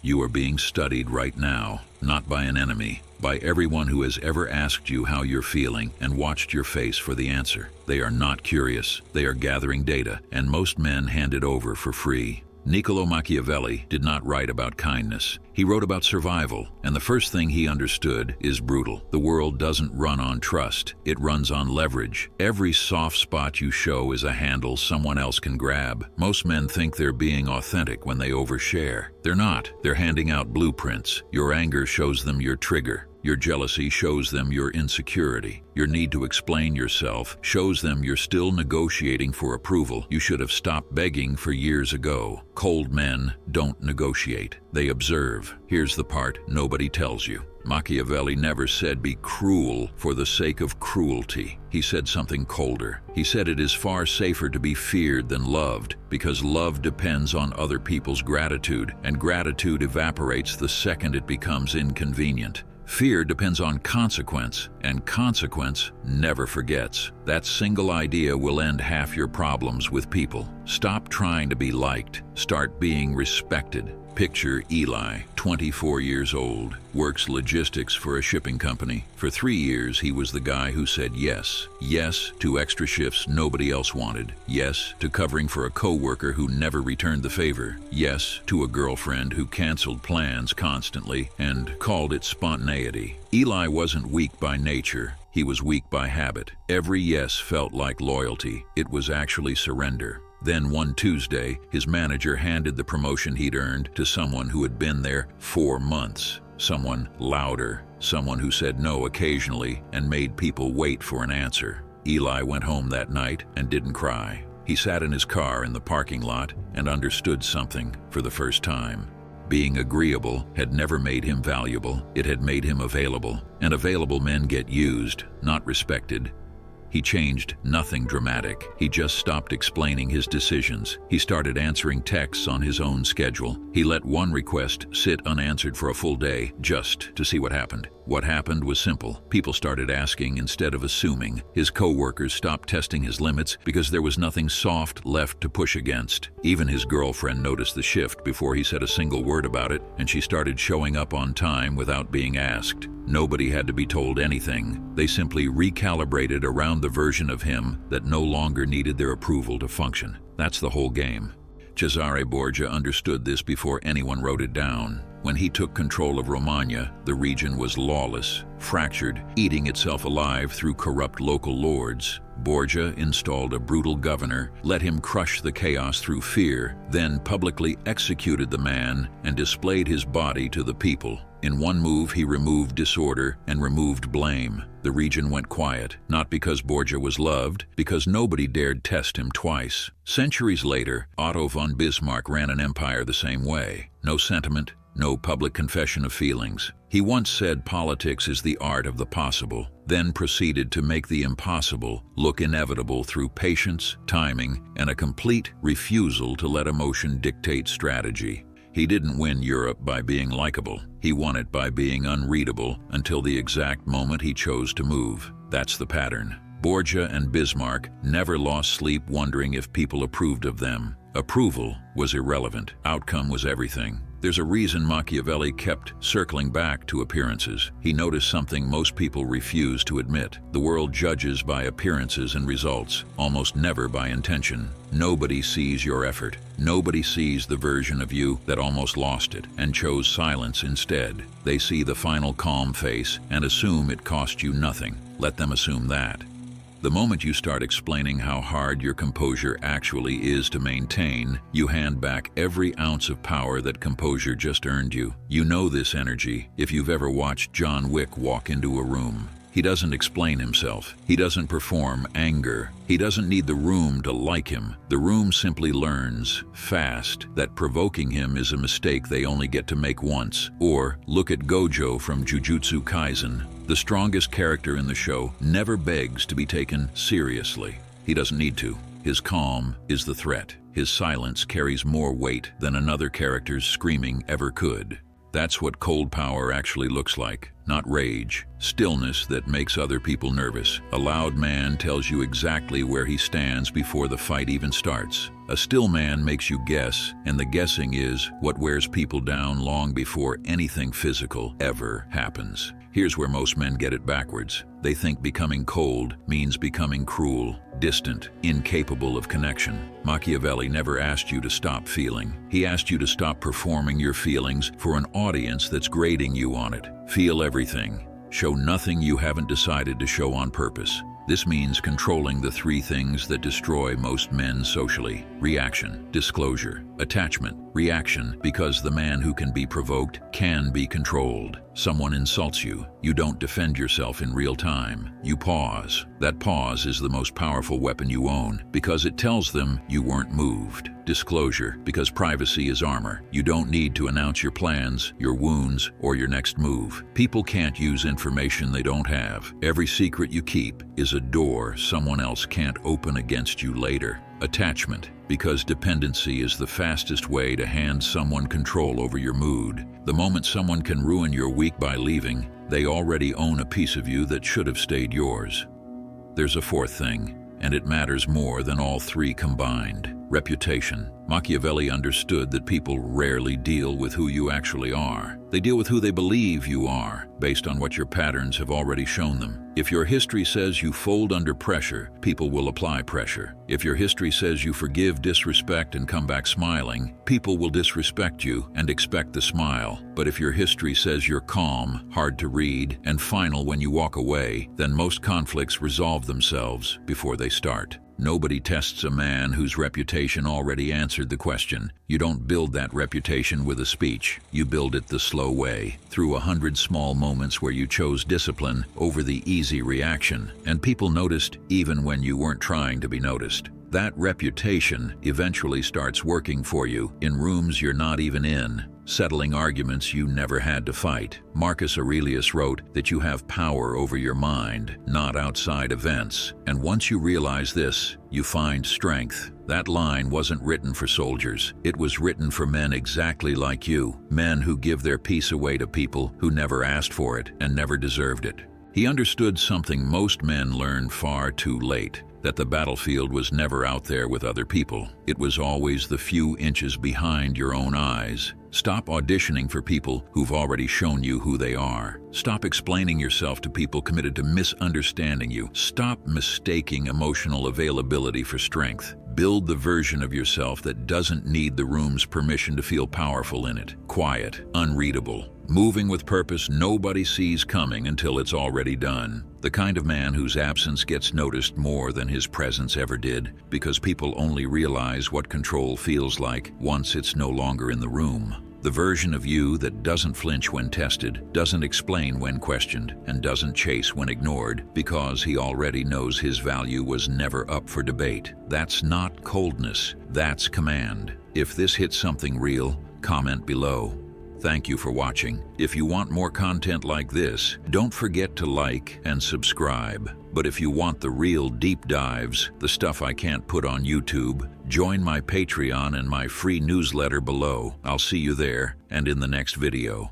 You are being studied right now, not by an enemy, by everyone who has ever asked you how you're feeling and watched your face for the answer. They are not curious, they are gathering data, and most men hand it over for free. Niccolo Machiavelli did not write about kindness. He wrote about survival, and the first thing he understood is brutal. The world doesn't run on trust, it runs on leverage. Every soft spot you show is a handle someone else can grab. Most men think they're being authentic when they overshare. They're not. They're handing out blueprints. Your anger shows them your trigger. Your jealousy shows them your insecurity. Your need to explain yourself shows them you're still negotiating for approval. You should have stopped begging for years ago. Cold men don't negotiate. They observe. Here's the part nobody tells you. Machiavelli never said be cruel for the sake of cruelty. He said something colder. He said it is far safer to be feared than loved, because love depends on other people's gratitude, and gratitude evaporates the second it becomes inconvenient. Fear depends on consequence, and consequence never forgets. That single idea will end half your problems with people. Stop trying to be liked. Start being respected. Picture Eli, 24 years old, works logistics for a shipping company. For 3 years, he was the guy who said yes. Yes to extra shifts nobody else wanted. Yes to covering for a coworker who never returned the favor. Yes to a girlfriend who canceled plans constantly and called it spontaneity. Eli wasn't weak by nature. He was weak by habit. Every yes felt like loyalty. It was actually surrender. Then one Tuesday, his manager handed the promotion he'd earned to someone who had been there 4 months. Someone louder, someone who said no occasionally and made people wait for an answer. Eli went home that night and didn't cry. He sat in his car in the parking lot and understood something for the first time. Being agreeable had never made him valuable, it had made him available. And available men get used, not respected. He changed nothing dramatic. He just stopped explaining his decisions. He started answering texts on his own schedule. He let one request sit unanswered for a full day just to see what happened. What happened was simple. People started asking instead of assuming. His co-workers stopped testing his limits because there was nothing soft left to push against. Even his girlfriend noticed the shift before he said a single word about it, and she started showing up on time without being asked. Nobody had to be told anything. They simply recalibrated around the version of him that no longer needed their approval to function. That's the whole game. Cesare Borgia understood this before anyone wrote it down. When he took control of Romagna, the region was lawless, fractured, eating itself alive through corrupt local lords. Borgia installed a brutal governor, let him crush the chaos through fear, then publicly executed the man and displayed his body to the people. In one move, he removed disorder and removed blame. The region went quiet, not because Borgia was loved, because nobody dared test him twice. Centuries later, Otto von Bismarck ran an empire the same way. No sentiment, no public confession of feelings. He once said politics is the art of the possible, then proceeded to make the impossible look inevitable through patience, timing, and a complete refusal to let emotion dictate strategy. He didn't win Europe by being likable. He won it by being unreadable until the exact moment he chose to move. That's the pattern. Borgia and Bismarck never lost sleep wondering if people approved of them. Approval was irrelevant. Outcome was everything. There's a reason Machiavelli kept circling back to appearances. He noticed something most people refuse to admit. The world judges by appearances and results, almost never by intention. Nobody sees your effort. Nobody sees the version of you that almost lost it and chose silence instead. They see the final calm face and assume it cost you nothing. Let them assume that. The moment you start explaining how hard your composure actually is to maintain, you hand back every ounce of power that composure just earned you. You know this energy if you've ever watched John Wick walk into a room. He doesn't explain himself. He doesn't perform anger. He doesn't need the room to like him. The room simply learns, fast, that provoking him is a mistake they only get to make once. Or, look at Gojo from Jujutsu Kaisen. The strongest character in the show never begs to be taken seriously. He doesn't need to. His calm is the threat. His silence carries more weight than another character's screaming ever could. That's what cold power actually looks like. not rage. Stillness that makes other people nervous. A loud man tells you exactly where he stands before the fight even starts. A still man makes you guess, and the guessing is what wears people down long before anything physical ever happens. Here's where most men get it backwards. They think becoming cold means becoming cruel, distant, incapable of connection. Machiavelli never asked you to stop feeling. He asked you to stop performing your feelings for an audience that's grading you on it. Feel everything. Show nothing you haven't decided to show on purpose. This means controlling the three things that destroy most men socially: reaction, disclosure, attachment. Reaction, because the man who can be provoked can be controlled. Someone insults you. You don't defend yourself in real time. You pause. That pause is the most powerful weapon you own, because it tells them you weren't moved. Disclosure, because privacy is armor. You don't need to announce your plans, your wounds, or your next move. People can't use information they don't have. Every secret you keep is a door someone else can't open against you later. Attachment, because dependency is the fastest way to hand someone control over your mood. The moment someone can ruin your week by leaving, they already own a piece of you that should have stayed yours. There's a fourth thing, and it matters more than all three combined: reputation. Machiavelli understood that people rarely deal with who you actually are. They deal with who they believe you are, based on what your patterns have already shown them. If your history says you fold under pressure, people will apply pressure. If your history says you forgive disrespect and come back smiling, people will disrespect you and expect the smile. But if your history says you're calm, hard to read, and final when you walk away, then most conflicts resolve themselves before they start. Nobody tests a man whose reputation already answered the question. You don't build that reputation with a speech. You build it the slow way, through 100 small moments where you chose discipline over the easy reaction, and people noticed even when you weren't trying to be noticed. That reputation eventually starts working for you in rooms you're not even in, settling arguments you never had to fight. Marcus Aurelius wrote that you have power over your mind, not outside events. And once you realize this, you find strength. That line wasn't written for soldiers. It was written for men exactly like you, men who give their peace away to people who never asked for it and never deserved it. He understood something most men learn far too late: that the battlefield was never out there with other people. It was always the few inches behind your own eyes. Stop auditioning for people who've already shown you who they are. Stop explaining yourself to people committed to misunderstanding you. Stop mistaking emotional availability for strength. Build the version of yourself that doesn't need the room's permission to feel powerful in it. Quiet, unreadable, moving with purpose nobody sees coming until it's already done. The kind of man whose absence gets noticed more than his presence ever did, because people only realize what control feels like once it's no longer in the room. The version of you that doesn't flinch when tested, doesn't explain when questioned, and doesn't chase when ignored, because he already knows his value was never up for debate. That's not coldness, that's command. If this hits something real, comment below. Thank you for watching. If you want more content like this, don't forget to like and subscribe. But if you want the real deep dives, the stuff I can't put on YouTube, join my Patreon and my free newsletter below. I'll see you there and in the next video.